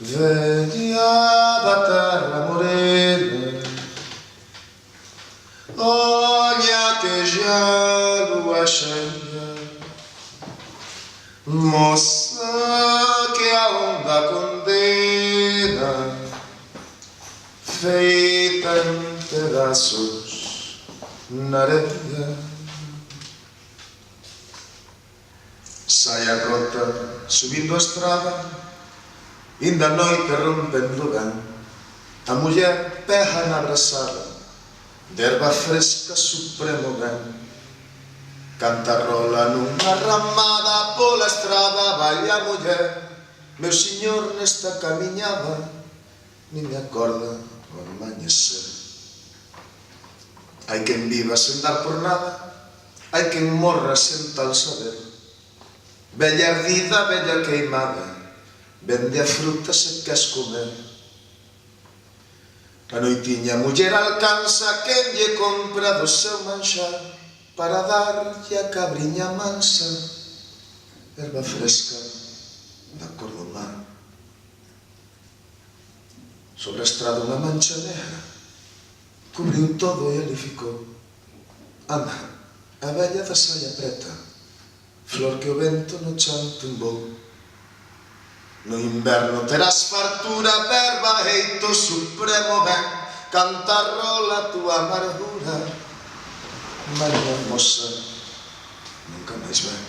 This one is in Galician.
Veña da terra morena, olha que já a lua cheia, moça que a onda condena, feita em pedaços na areia. Sai a rota subindo a estrada, inda a noite rompendo ben, a muller berra na abraçada de erva fresca supremo ben. Cantarrola nunha ramada pola estrada, vai a muller, meu señor nesta camiñada, nin me acorda o amañecer. Hai quen viva sen dar por nada, hai quen morra sen tal saber. Bella ardida, bella queimada, vende a fruta se queres comer. A noitiña a muller alcanza quen lle compra do seu manxar para darlle a cabriña mansa, erva fresca da cor do mar. Sobre a estrada unha mancha negra cubriu todo e ali ficou. Anda, a vella da saia preta, flor que o vento no chan tumbou. No inverno terás fartura, verba, eito supremo ben, cantarrola a tua amargura, María moza nunca máis ven.